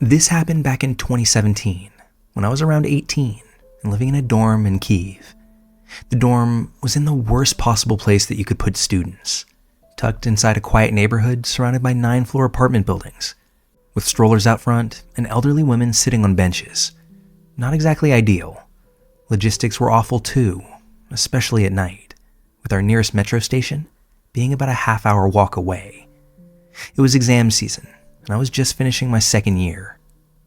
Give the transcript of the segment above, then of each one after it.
This happened back in 2017, when I was around 18 and living in a dorm in Kyiv. The dorm was in the worst possible place that you could put students, tucked inside a quiet neighborhood surrounded by 9-floor apartment buildings, with strollers out front and elderly women sitting on benches. Not exactly ideal. Logistics were awful too, especially at night, with our nearest metro station being about a half-hour walk away. It was exam season, and I was just finishing my second year.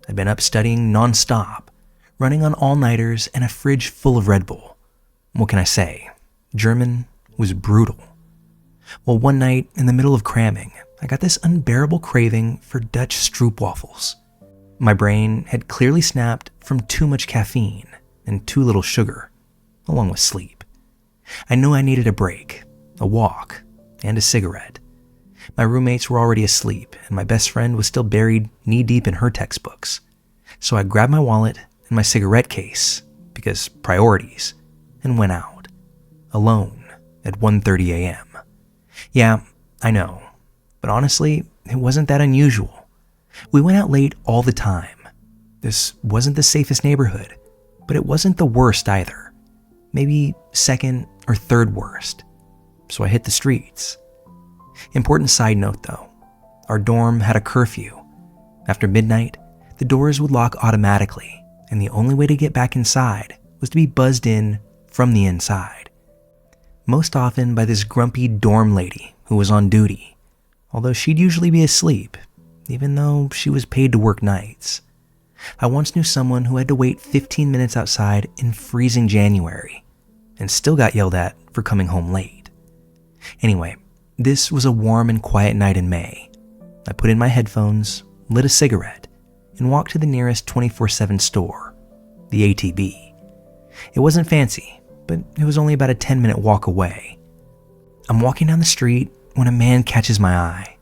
I'd been up studying non-stop, running on all-nighters and a fridge full of Red Bull. What can I say? German was brutal. Well, one night, in the middle of cramming, I got this unbearable craving for Dutch stroopwafels. My brain had clearly snapped from too much caffeine and too little sugar, along with sleep. I knew I needed a break, a walk, and a cigarette. My roommates were already asleep, and my best friend was still buried knee-deep in her textbooks. So I grabbed my wallet and my cigarette case, because priorities, and went out, alone, at 1:30 a.m. Yeah, I know, but honestly, it wasn't that unusual. We went out late all the time. This wasn't the safest neighborhood, but it wasn't the worst either. Maybe second or third worst. So I hit the streets. Important side note though, our dorm had a curfew. After midnight, the doors would lock automatically, and the only way to get back inside was to be buzzed in from the inside. Most often by this grumpy dorm lady who was on duty, although she'd usually be asleep, even though she was paid to work nights. I once knew someone who had to wait 15 minutes outside in freezing January, and still got yelled at for coming home late. Anyway, this was a warm and quiet night in May. I put in my headphones, lit a cigarette, and walked to the nearest 24/7 store, the ATB. It wasn't fancy, but it was only about a 10-minute walk away. I'm walking down the street when a man catches my eye.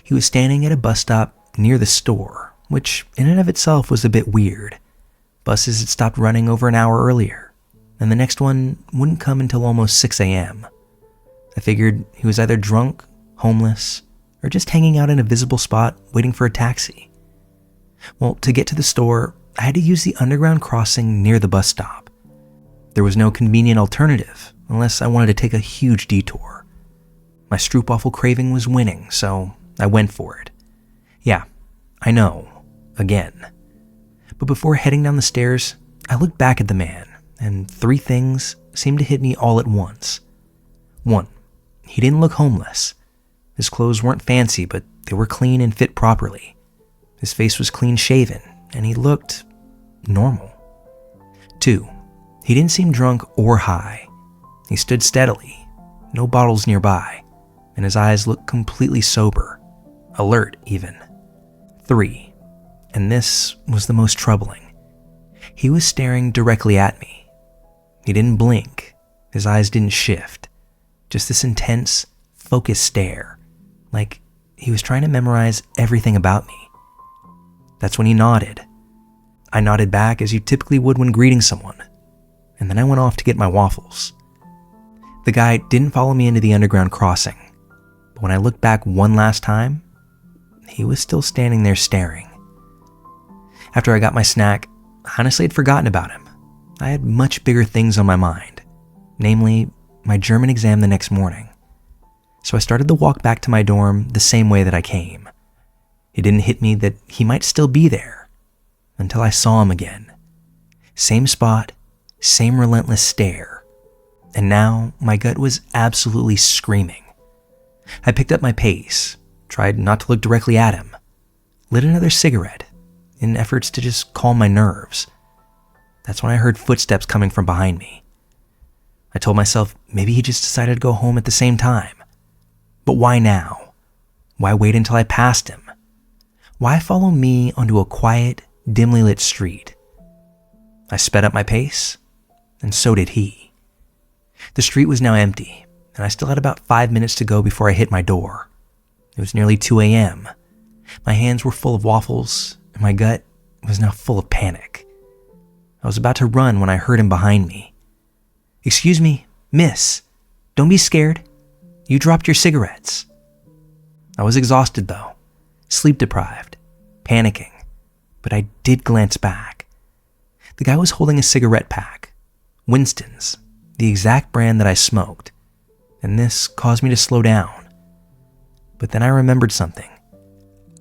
He was standing at a bus stop near the store, which in and of itself was a bit weird. Buses had stopped running over an hour earlier, and the next one wouldn't come until almost 6 a.m. I figured he was either drunk, homeless, or just hanging out in a visible spot waiting for a taxi. Well, to get to the store, I had to use the underground crossing near the bus stop. There was no convenient alternative unless I wanted to take a huge detour. My stroopwafel craving was winning, so I went for it. Yeah, I know, again. But before heading down the stairs, I looked back at the man, and 3 things seemed to hit me all at once. 1, he didn't look homeless. His clothes weren't fancy, but they were clean and fit properly. His face was clean shaven, and he looked normal. 2, he didn't seem drunk or high. He stood steadily, no bottles nearby, and his eyes looked completely sober, alert even. 3, and this was the most troubling. He was staring directly at me. He didn't blink, his eyes didn't shift, just this intense, focused stare, like he was trying to memorize everything about me. That's when he nodded. I nodded back as you typically would when greeting someone, and then I went off to get my waffles. The guy didn't follow me into the underground crossing, but when I looked back one last time, he was still standing there staring. After I got my snack, I honestly had forgotten about him. I had much bigger things on my mind, namely my German exam the next morning. So I started the walk back to my dorm the same way that I came. It didn't hit me that he might still be there until I saw him again. Same spot, same relentless stare. And now my gut was absolutely screaming. I picked up my pace, tried not to look directly at him, lit another cigarette in efforts to just calm my nerves. That's when I heard footsteps coming from behind me. I told myself maybe he just decided to go home at the same time. But why now? Why wait until I passed him? Why follow me onto a quiet, dimly lit street? I sped up my pace, and so did he. The street was now empty, and I still had about 5 minutes to go before I hit my door. It was nearly 2 a.m. My hands were full of waffles, and my gut was now full of panic. I was about to run when I heard him behind me. "Excuse me, miss, don't be scared. You dropped your cigarettes." I was exhausted though, sleep deprived, panicking, but I did glance back. The guy was holding a cigarette pack, Winston's, the exact brand that I smoked, and this caused me to slow down. But then I remembered something.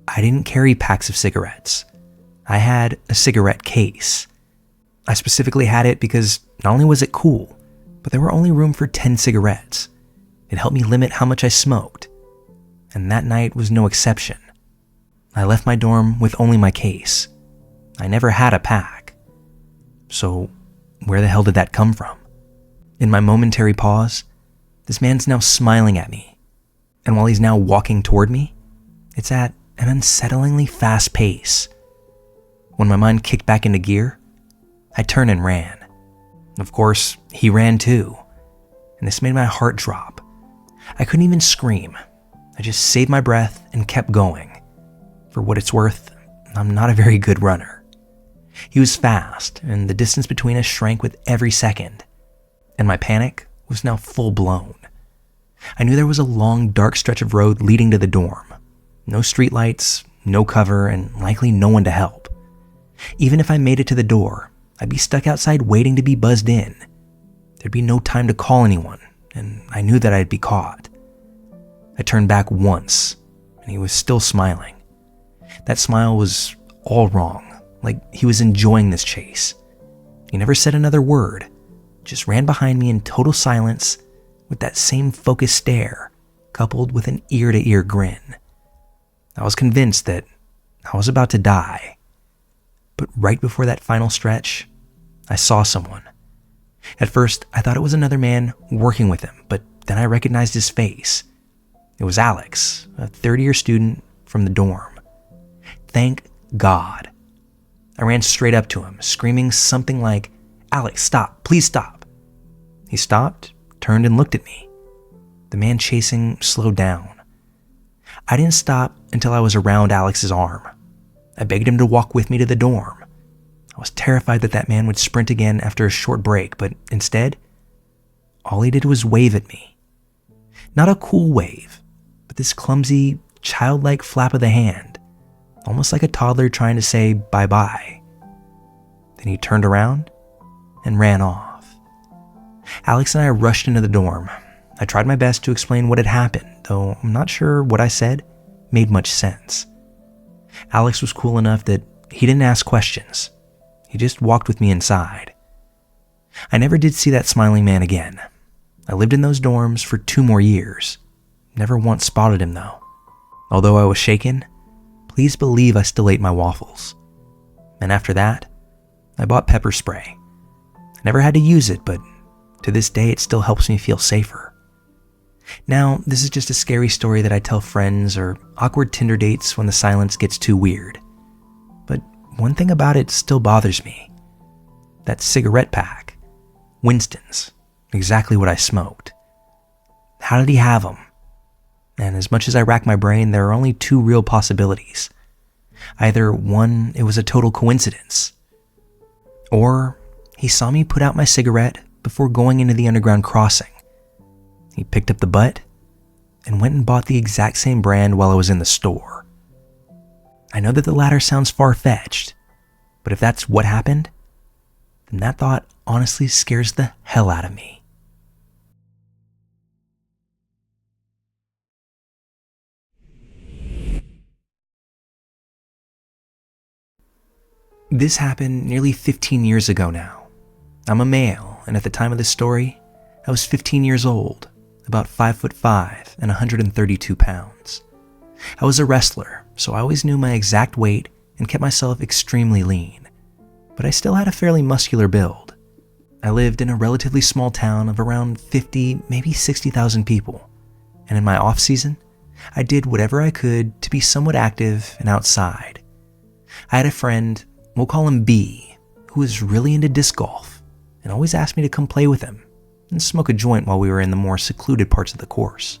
I didn't carry packs of cigarettes. I had a cigarette case. I specifically had it because not only was it cool, but there were only room for 10 cigarettes. It helped me limit how much I smoked, and that night was no exception. I left my dorm with only my case. I never had a pack. So where the hell did that come from? In my momentary pause, this man's now smiling at me, and while he's now walking toward me, it's at an unsettlingly fast pace. When my mind kicked back into gear, I turned and ran. Of course, he ran too, and this made my heart drop. I couldn't even scream. I just saved my breath and kept going. For what it's worth, I'm not a very good runner. He was fast, and the distance between us shrank with every second, and my panic was now full blown. I knew there was a long, dark stretch of road leading to the dorm. No streetlights, no cover, and likely no one to help. Even if I made it to the door, I'd be stuck outside waiting to be buzzed in. There'd be no time to call anyone, and I knew that I'd be caught. I turned back once, and he was still smiling. That smile was all wrong, like he was enjoying this chase. He never said another word, just ran behind me in total silence with that same focused stare, coupled with an ear-to-ear grin. I was convinced that I was about to die. But right before that final stretch, I saw someone. At first, I thought it was another man working with him, but then I recognized his face. It was Alex, a third-year student from the dorm. Thank God. I ran straight up to him, screaming something like, "Alex, stop, please stop." He stopped, turned and looked at me. The man chasing slowed down. I didn't stop until I was around Alex's arm. I begged him to walk with me to the dorm. I was terrified that that man would sprint again after a short break, but instead, all he did was wave at me. Not a cool wave, but this clumsy, childlike flap of the hand, almost like a toddler trying to say bye-bye. Then he turned around and ran off. Alex and I rushed into the dorm. I tried my best to explain what had happened, though I'm not sure what I said made much sense. Alex was cool enough that he didn't ask questions. He just walked with me inside. I never did see that smiling man again. I lived in those dorms for 2 more years. Never once spotted him though. Although I was shaken, please believe I still ate my waffles. And after that, I bought pepper spray. I never had to use it, but to this day it still helps me feel safer. Now, this is just a scary story that I tell friends or awkward Tinder dates when the silence gets too weird. But one thing about it still bothers me. That cigarette pack. Winston's. Exactly what I smoked. How did he have them? And as much as I rack my brain, there are only 2 real possibilities. Either 1, it was a total coincidence. Or he saw me put out my cigarette before going into the underground crossing. He picked up the butt and went and bought the exact same brand while I was in the store. I know that the latter sounds far-fetched, but if that's what happened, then that thought honestly scares the hell out of me. This happened nearly 15 years ago now. I'm a male, and at the time of this story, I was 15 years old, about 5'5" and 132 pounds. I was a wrestler, so I always knew my exact weight and kept myself extremely lean, but I still had a fairly muscular build. I lived in a relatively small town of around 50, maybe 60,000 people, and in my off-season, I did whatever I could to be somewhat active and outside. I had a friend, we'll call him B, who was really into disc golf and always asked me to come play with him and smoke a joint while we were in the more secluded parts of the course.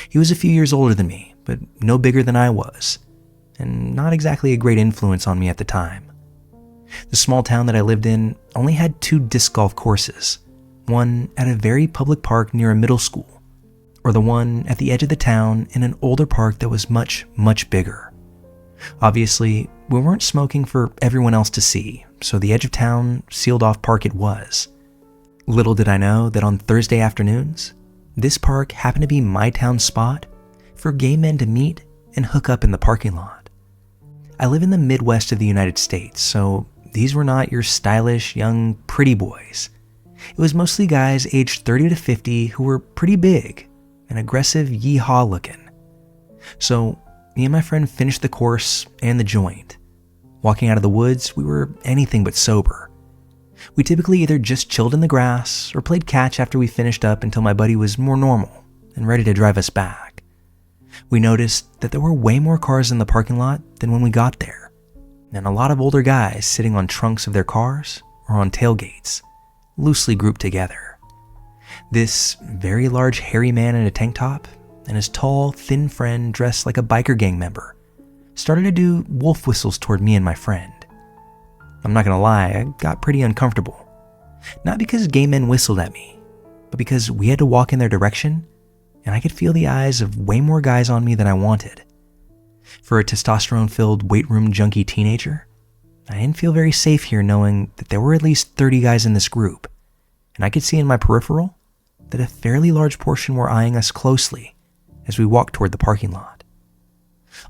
He was a few years older than me, but no bigger than I was, and not exactly a great influence on me at the time. The small town that I lived in only had 2 disc golf courses, one at a very public park near a middle school, or the one at the edge of the town in an older park that was much, much bigger. Obviously, we weren't smoking for everyone else to see, so the edge of town, sealed off park it was. Little did I know that on Thursday afternoons, this park happened to be my town spot for gay men to meet and hook up in the parking lot. I live in the Midwest of the United States, so these were not your stylish, young, pretty boys. It was mostly guys aged 30 to 50 who were pretty big and aggressive yee-haw looking. So me and my friend finished the course and the joint. Walking out of the woods, we were anything but sober. We typically either just chilled in the grass or played catch after we finished up until my buddy was more normal and ready to drive us back. We noticed that there were way more cars in the parking lot than when we got there, and a lot of older guys sitting on trunks of their cars or on tailgates, loosely grouped together. This very large hairy man in a tank top and his tall, thin friend dressed like a biker gang member started to do wolf whistles toward me and my friend. I'm not gonna lie, I got pretty uncomfortable. Not because gay men whistled at me, but because we had to walk in their direction, and I could feel the eyes of way more guys on me than I wanted. For a testosterone-filled weight room junkie teenager, I didn't feel very safe here knowing that there were at least 30 guys in this group, and I could see in my peripheral that a fairly large portion were eyeing us closely as we walked toward the parking lot.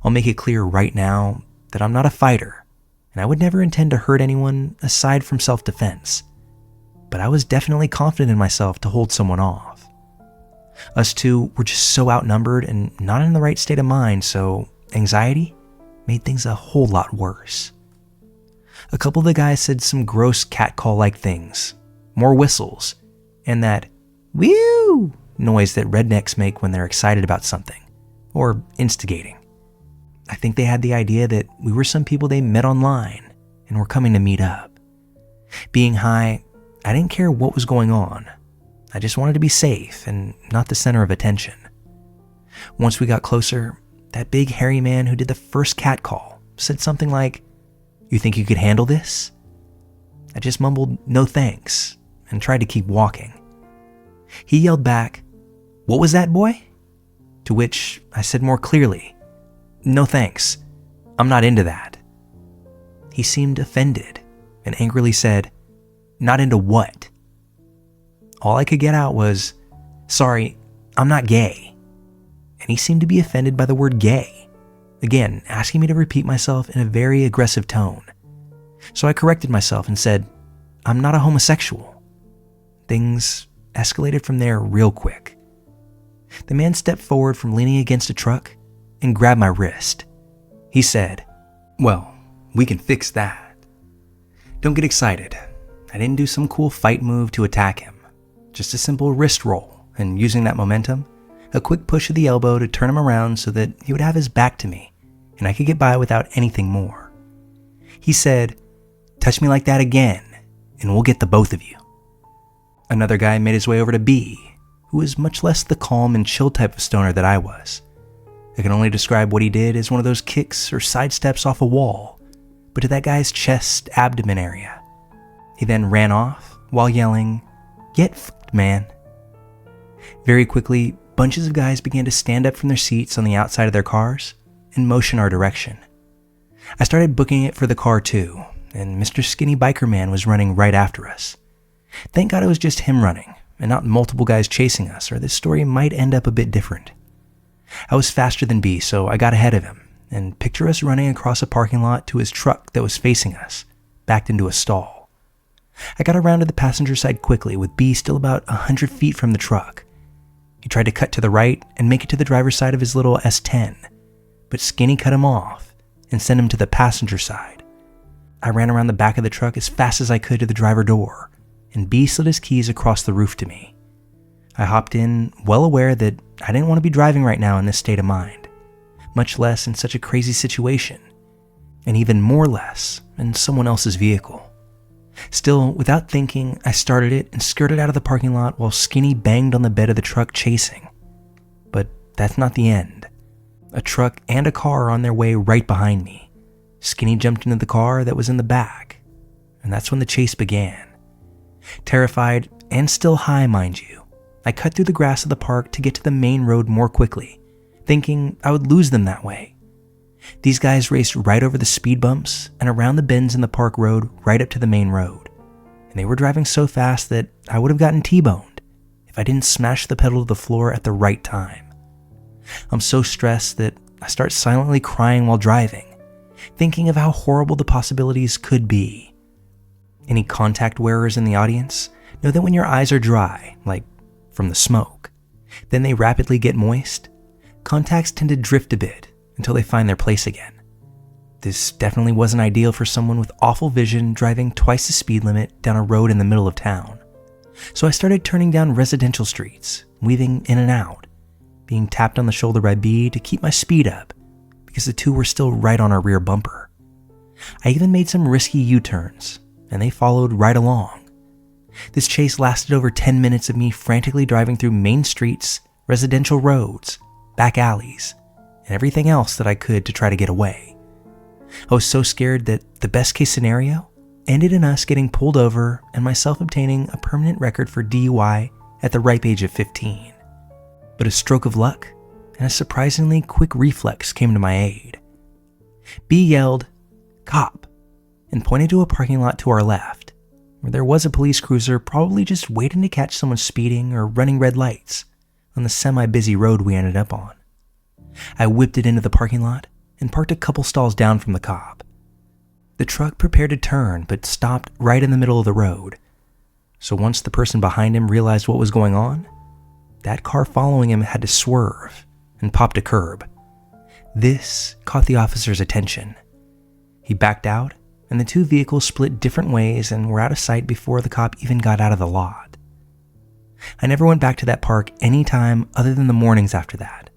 I'll make it clear right now that I'm not a fighter, and I would never intend to hurt anyone aside from self-defense. But I was definitely confident in myself to hold someone off. Us two were just so outnumbered and not in the right state of mind, so anxiety made things a whole lot worse. A couple of the guys said some gross catcall-like things, more whistles, and that "whew" noise that rednecks make when they're excited about something, or instigating. I think they had the idea that we were some people they met online and were coming to meet up. Being high, I didn't care what was going on. I just wanted to be safe and not the center of attention. Once we got closer, that big hairy man who did the first catcall said something like, "You think you could handle this?" I just mumbled, "No thanks," and tried to keep walking. He yelled back, "What was that, boy?" To which I said more clearly, "No thanks, I'm not into that." He seemed offended and angrily said, "Not into what?" All I could get out was, "Sorry, I'm not gay." And he seemed to be offended by the word gay, again asking me to repeat myself in a very aggressive tone. So I corrected myself and said, "I'm not a homosexual." Things escalated from there real quick. The man stepped forward from leaning against a truck and grabbed my wrist. He said, "Well, we can fix that. Don't get excited. I didn't do some cool fight move to attack him. Just a simple wrist roll, and using that momentum, a quick push of the elbow to turn him around so that he would have his back to me, and I could get by without anything more." He said, "Touch me like that again, and we'll get the both of you." Another guy made his way over to B, who was much less the calm and chill type of stoner that I was. I can only describe what he did as one of those kicks or sidesteps off a wall, but to that guy's chest, abdomen area. He then ran off while yelling, "Get f***ed, man." Very quickly, bunches of guys began to stand up from their seats on the outside of their cars and motion our direction. I started booking it for the car too, and Mr. Skinny Biker Man was running right after us. Thank God it was just him running, and not multiple guys chasing us, or this story might end up a bit different. I was faster than B, so I got ahead of him, and picture us running across a parking lot to his truck that was facing us, backed into a stall. I got around to the passenger side quickly, with B still about 100 feet from the truck. He tried to cut to the right and make it to the driver's side of his little S10, but Skinny cut him off and sent him to the passenger side. I ran around the back of the truck as fast as I could to the driver door, and B slid his keys across the roof to me. I hopped in, well aware that I didn't want to be driving right now in this state of mind, much less in such a crazy situation, and even more less in someone else's vehicle. Still, without thinking, I started it and skirted out of the parking lot while Skinny banged on the bed of the truck chasing. But that's not the end. A truck and a car are on their way right behind me. Skinny jumped into the car that was in the back, and that's when the chase began. Terrified, and still high, mind you, I cut through the grass of the park to get to the main road more quickly, thinking I would lose them that way. These guys raced right over the speed bumps and around the bends in the park road right up to the main road. And they were driving so fast that I would have gotten T-boned if I didn't smash the pedal to the floor at the right time. I'm so stressed that I start silently crying while driving, thinking of how horrible the possibilities could be. Any contact wearers in the audience know that when your eyes are dry, like from the smoke, then they rapidly get moist, contacts tend to drift a bit until they find their place again. This definitely wasn't ideal for someone with awful vision driving twice the speed limit down a road in the middle of town. So I started turning down residential streets, weaving in and out, being tapped on the shoulder by B to keep my speed up, because the two were still right on our rear bumper. I even made some risky U-turns, and they followed right along. This chase lasted over 10 minutes of me frantically driving through main streets, residential roads, back alleys, and everything else that I could to try to get away. I was so scared that the best case scenario ended in us getting pulled over and myself obtaining a permanent record for DUI at the ripe age of 15. But a stroke of luck and a surprisingly quick reflex came to my aid. B yelled, "Cop," and pointed to a parking lot to our left, where there was a police cruiser probably just waiting to catch someone speeding or running red lights on the semi-busy road we ended up on. I whipped it into the parking lot and parked a couple stalls down from the cop. The truck prepared to turn but stopped right in the middle of the road. So once the person behind him realized what was going on, that car following him had to swerve and popped a curb. This caught the officer's attention. He backed out and the two vehicles split different ways and were out of sight before the cop even got out of the lot. I never went back to that park any time other than the mornings after that.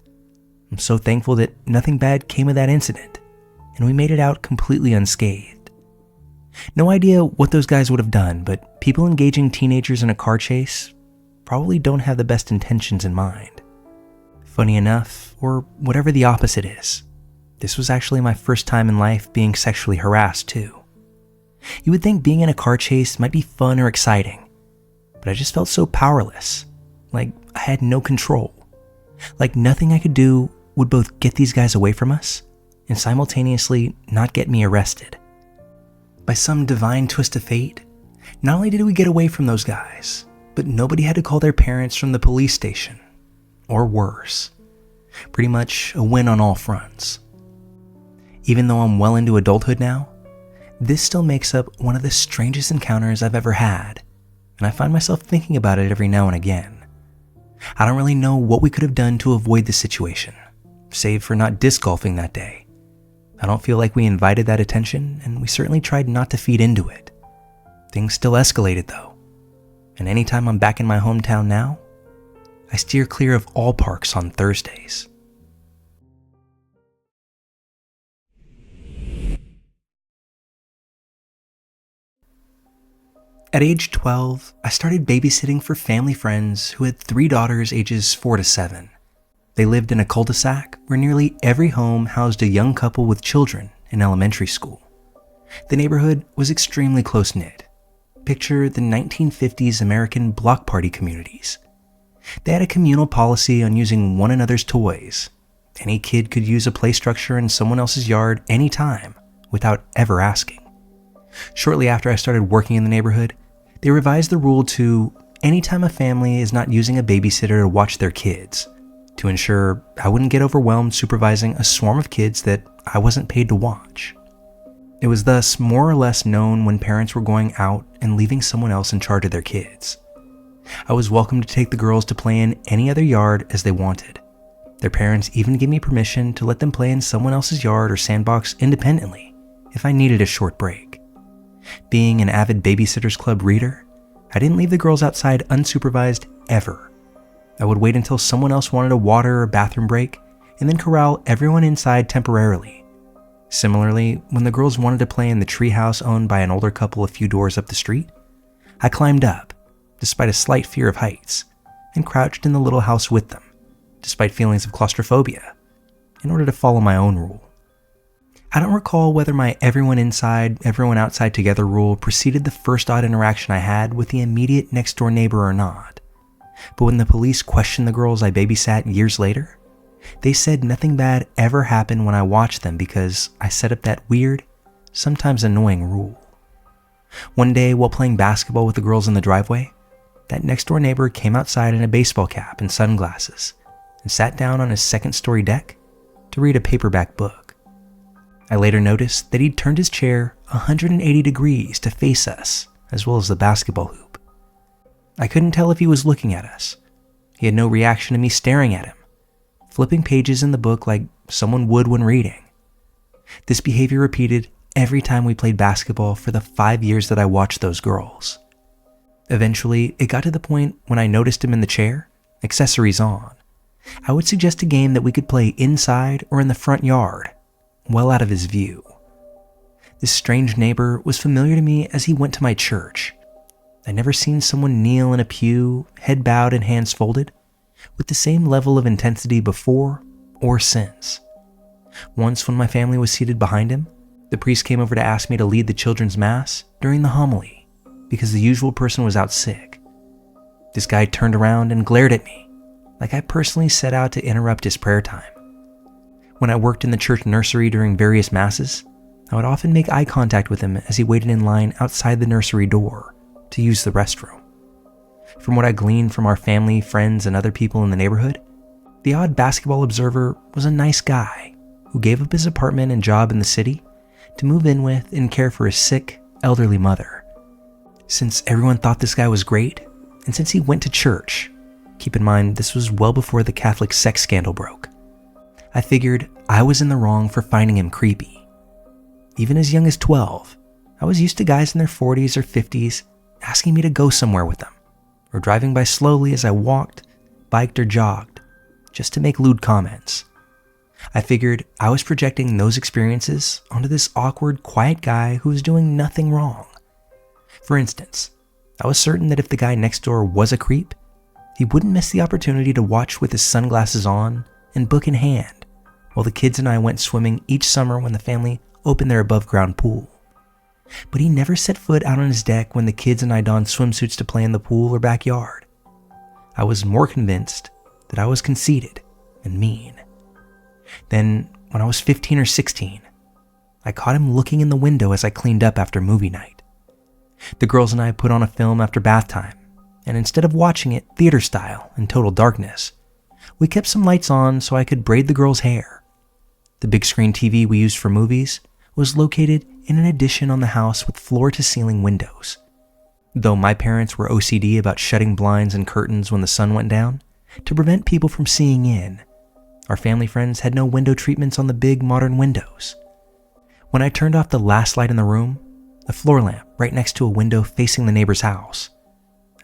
I'm so thankful that nothing bad came of that incident, and we made it out completely unscathed. No idea what those guys would have done, but people engaging teenagers in a car chase probably don't have the best intentions in mind. Funny enough, or whatever the opposite is, this was actually my first time in life being sexually harassed too. You would think being in a car chase might be fun or exciting, but I just felt so powerless, like I had no control, like nothing I could do would both get these guys away from us and simultaneously not get me arrested. By some divine twist of fate, not only did we get away from those guys, but nobody had to call their parents from the police station, or worse. Pretty much a win on all fronts. Even though I'm well into adulthood now, this still makes up one of the strangest encounters I've ever had, and I find myself thinking about it every now and again. I don't really know what we could have done to avoid the situation, save for not disc golfing that day. I don't feel like we invited that attention, and we certainly tried not to feed into it. Things still escalated though, and anytime I'm back in my hometown now, I steer clear of all parks on Thursdays. At age 12, I started babysitting for family friends who had 3 daughters ages 4 to 7. They lived in a cul-de-sac where nearly every home housed a young couple with children in elementary school. The neighborhood was extremely close-knit. Picture the 1950s American block party communities. They had a communal policy on using one another's toys. Any kid could use a play structure in someone else's yard anytime without ever asking. Shortly after I started working in the neighborhood, they revised the rule to anytime a family is not using a babysitter to watch their kids, to ensure I wouldn't get overwhelmed supervising a swarm of kids that I wasn't paid to watch. It was thus more or less known when parents were going out and leaving someone else in charge of their kids. I was welcome to take the girls to play in any other yard as they wanted. Their parents even gave me permission to let them play in someone else's yard or sandbox independently if I needed a short break. Being an avid Babysitters Club reader, I didn't leave the girls outside unsupervised ever. I would wait until someone else wanted a water or bathroom break and then corral everyone inside temporarily. Similarly, when the girls wanted to play in the treehouse owned by an older couple a few doors up the street, I climbed up, despite a slight fear of heights, and crouched in the little house with them, despite feelings of claustrophobia, in order to follow my own rule. I don't recall whether my everyone inside, everyone outside together rule preceded the first odd interaction I had with the immediate next door neighbor or not, but when the police questioned the girls I babysat years later, They said nothing bad ever happened when I watched them because I set up that weird, sometimes annoying rule. One day, while playing basketball with the girls in the driveway, that next-door neighbor came outside in a baseball cap and sunglasses and sat down on his second-story deck to read a paperback book. I later noticed that he'd turned his chair 180 degrees to face us, as well as the basketball hoop. I couldn't tell if he was looking at us. He had no reaction to me staring at him, flipping pages in the book like someone would when reading. This behavior repeated every time we played basketball for the 5 years that I watched those girls. Eventually, it got to the point when I noticed him in the chair, accessories on. I would suggest a game that we could play inside or in the front yard, well out of his view. This strange neighbor was familiar to me as he went to my church. I'd never seen someone kneel in a pew, head bowed and hands folded, with the same level of intensity before or since. Once when my family was seated behind him, the priest came over to ask me to lead the children's mass during the homily because the usual person was out sick. This guy turned around and glared at me, like I personally set out to interrupt his prayer time. When I worked in the church nursery during various masses, I would often make eye contact with him as he waited in line outside the nursery door to use the restroom. From what I gleaned from our family, friends, and other people in the neighborhood, the odd basketball observer was a nice guy who gave up his apartment and job in the city to move in with and care for his sick, elderly mother. Since everyone thought this guy was great, and since he went to church, keep in mind this was well before the Catholic sex scandal broke, I figured I was in the wrong for finding him creepy. Even as young as 12, I was used to guys in their 40s or 50s asking me to go somewhere with them, or driving by slowly as I walked, biked, or jogged, just to make lewd comments. I figured I was projecting those experiences onto this awkward, quiet guy who was doing nothing wrong. For instance, I was certain that if the guy next door was a creep, he wouldn't miss the opportunity to watch with his sunglasses on and book in hand, while the kids and I went swimming each summer when the family opened their above-ground pool. But he never set foot out on his deck when the kids and I donned swimsuits to play in the pool or backyard. I was more convinced that I was conceited and mean. Then, when I was 15 or 16, I caught him looking in the window as I cleaned up after movie night. The girls and I put on a film after bath time, and instead of watching it theater style in total darkness, we kept some lights on so I could braid the girls' hair. The big screen TV we used for movies was located in an addition on the house with floor-to-ceiling windows. Though my parents were OCD about shutting blinds and curtains when the sun went down to prevent people from seeing in, our family friends had no window treatments on the big modern windows. When I turned off the last light in the room, the floor lamp right next to a window facing the neighbor's house,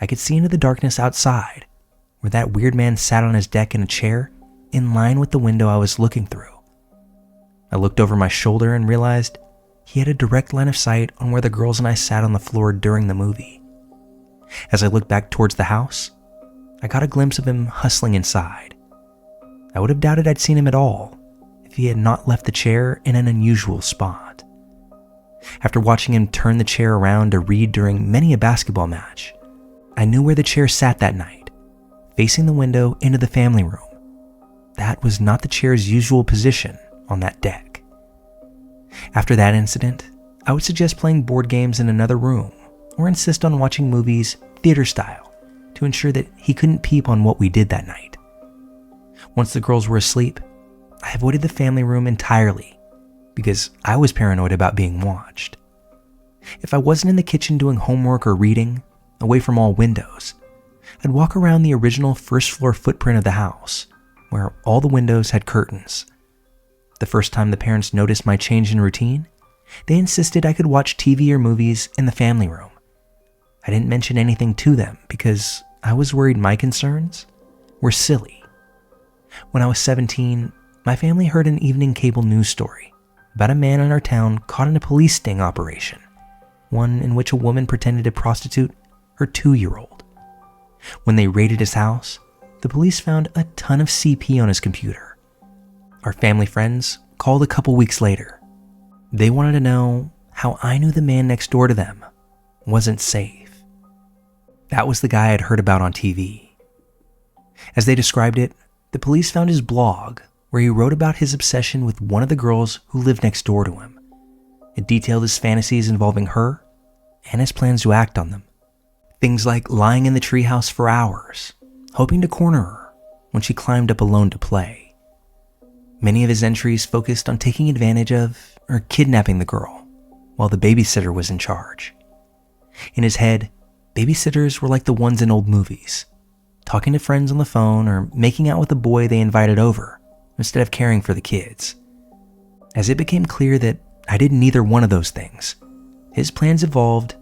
I could see into the darkness outside, where that weird man sat on his deck in a chair in line with the window I was looking through. I looked over my shoulder and realized he had a direct line of sight on where the girls and I sat on the floor during the movie. As I looked back towards the house, I got a glimpse of him hustling inside. I would have doubted I'd seen him at all if he had not left the chair in an unusual spot. After watching him turn the chair around to read during many a basketball match, I knew where the chair sat that night, facing the window into the family room. That was not the chair's usual position on that deck. After that incident, I would suggest playing board games in another room or insist on watching movies theater style to ensure that he couldn't peep on what we did that night. Once the girls were asleep, I avoided the family room entirely because I was paranoid about being watched. If I wasn't in the kitchen doing homework or reading, away from all windows, I'd walk around the original first floor footprint of the house, where all the windows had curtains. The first time the parents noticed my change in routine, they insisted I could watch TV or movies in the family room. I didn't mention anything to them because I was worried my concerns were silly. When I was 17, my family heard an evening cable news story about a man in our town caught in a police sting operation, one in which a woman pretended to prostitute her 2-year-old. When they raided his house, the police found a ton of CP on his computer. Our family friends called a couple weeks later. They wanted to know how I knew the man next door to them wasn't safe. That was the guy I'd heard about on TV. As they described it, the police found his blog where he wrote about his obsession with one of the girls who lived next door to him. It detailed his fantasies involving her and his plans to act on them. Things like lying in the treehouse for hours, hoping to corner her when she climbed up alone to play. Many of his entries focused on taking advantage of or kidnapping the girl while the babysitter was in charge. In his head, babysitters were like the ones in old movies, talking to friends on the phone or making out with the boy they invited over instead of caring for the kids. As it became clear that I did neither one of those things, his plans evolved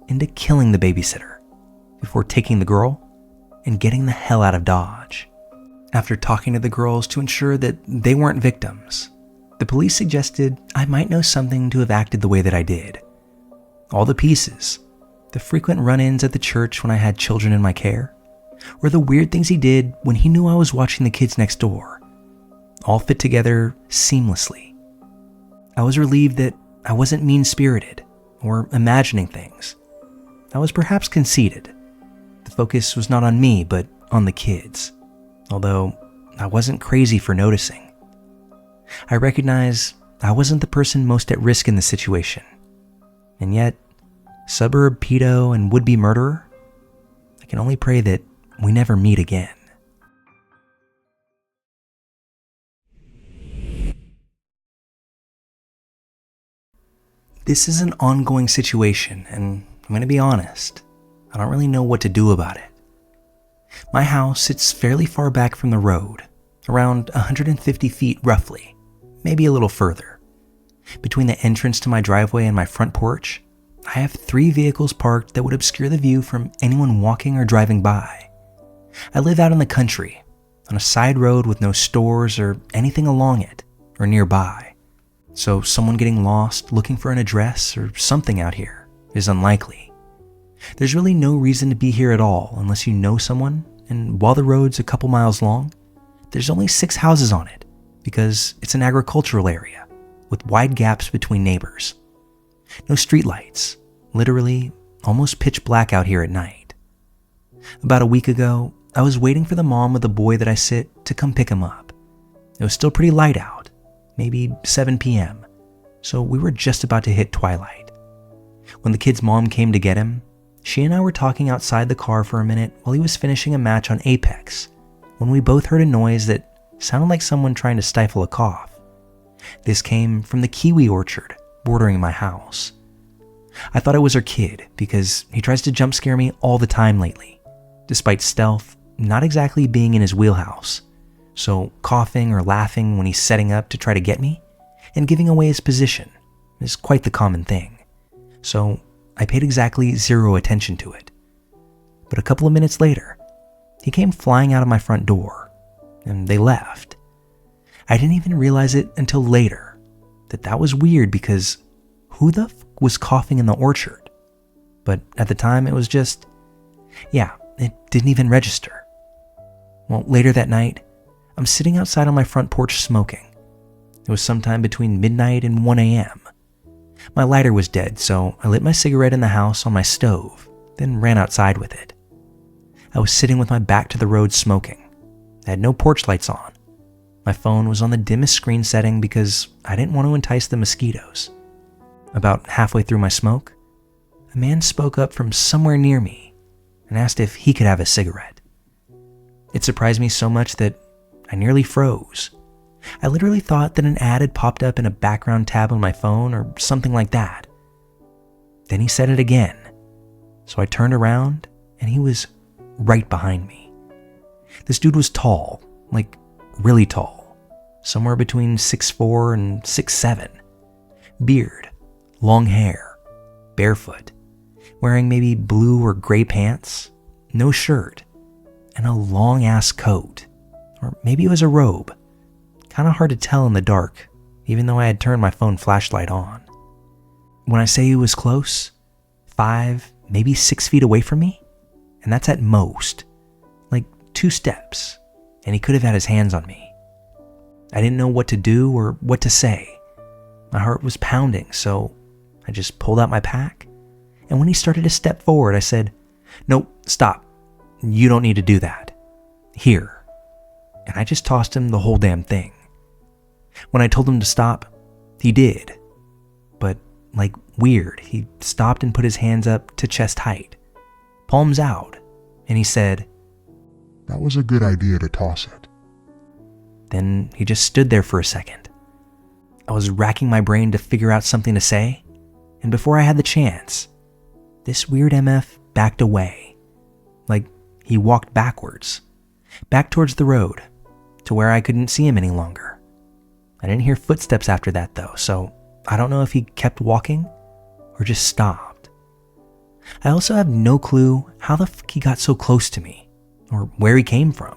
into killing the babysitter before taking the girl and getting the hell out of Dodge. After talking to the girls to ensure that they weren't victims, the police suggested I might know something to have acted the way that I did. All the pieces, the frequent run-ins at the church when I had children in my care, or the weird things he did when he knew I was watching the kids next door, all fit together seamlessly. I was relieved that I wasn't mean-spirited or imagining things. I was perhaps conceited. The focus was not on me, but on the kids, although I wasn't crazy for noticing. I recognize I wasn't the person most at risk in the situation, and yet, suburb pedo and would-be murderer, I can only pray that we never meet again. This is an ongoing situation, and I'm going to be honest, I don't really know what to do about it. My house sits fairly far back from the road, around 150 feet roughly, maybe a little further. Between the entrance to my driveway and my front porch, I have 3 vehicles parked that would obscure the view from anyone walking or driving by. I live out in the country, on a side road with no stores or anything along it or nearby. So someone getting lost looking for an address or something out here is unlikely. There's really no reason to be here at all unless you know someone, and while the road's a couple miles long, there's only 6 houses on it because it's an agricultural area with wide gaps between neighbors. No streetlights, literally almost pitch black out here at night. About a week ago, I was waiting for the mom of the boy that I sit to come pick him up. It was still pretty light out, maybe 7 p.m., so we were just about to hit twilight. When the kid's mom came to get him, she and I were talking outside the car for a minute while he was finishing a match on Apex, when we both heard a noise that sounded like someone trying to stifle a cough. This came from the kiwi orchard bordering my house. I thought it was our kid because he tries to jump scare me all the time lately, despite stealth not exactly being in his wheelhouse. So coughing or laughing when he's setting up to try to get me and giving away his position is quite the common thing. So I paid exactly 0 attention to it. But a couple of minutes later, he came flying out of my front door, and they left. I didn't even realize it until later that was weird because who the was coughing in the orchard? But at the time it was just, it didn't even register. Well, later that night, I'm sitting outside on my front porch smoking. It was sometime between midnight and 1 a.m. My lighter was dead, so I lit my cigarette in the house on my stove, then ran outside with it. I was sitting with my back to the road smoking. I had no porch lights on. My phone was on the dimmest screen setting because I didn't want to entice the mosquitoes. About halfway through my smoke, a man spoke up from somewhere near me and asked if he could have a cigarette. It surprised me so much that I nearly froze. I literally thought that an ad had popped up in a background tab on my phone or something like that. Then he said it again. So I turned around and he was right behind me. This dude was tall, like really tall, somewhere between 6'4" and 6'7". Beard, long hair, barefoot, wearing maybe blue or gray pants, no shirt, and a long ass coat. Or maybe it was a robe. Kind of hard to tell in the dark, even though I had turned my phone flashlight on. When I say he was close, 5, maybe 6 feet away from me, and that's at most, like 2 steps, and he could have had his hands on me. I didn't know what to do or what to say. My heart was pounding, so I just pulled out my pack, and when he started to step forward, I said, "Nope, stop. You don't need to do that. Here." And I just tossed him the whole damn thing. When I told him to stop, he did. But, like weird, he stopped and put his hands up to chest height, palms out, and he said, "That was a good idea to toss it." Then he just stood there for a second. I was racking my brain to figure out something to say, and before I had the chance, this weird MF backed away. Like he walked backwards, back towards the road, to where I couldn't see him any longer. I didn't hear footsteps after that though, so I don't know if he kept walking or just stopped. I also have no clue how the fuck he got so close to me, or where he came from,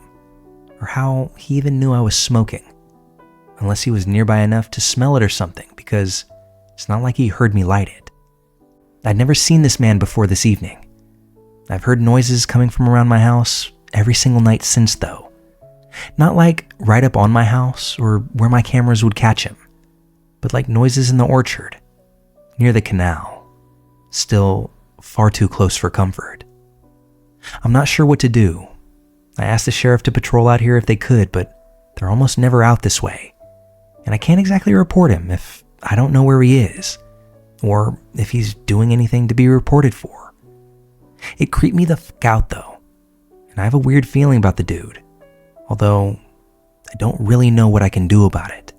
or how he even knew I was smoking, unless he was nearby enough to smell it or something, because it's not like he heard me light it. I'd never seen this man before this evening. I've heard noises coming from around my house every single night since though. Not like right up on my house or where my cameras would catch him, but like noises in the orchard, near the canal, still far too close for comfort. I'm not sure what to do. I asked the sheriff to patrol out here if they could, but they're almost never out this way, and I can't exactly report him if I don't know where he is, or if he's doing anything to be reported for. It creeped me the fuck out though, and I have a weird feeling about the dude, although I don't really know what I can do about it.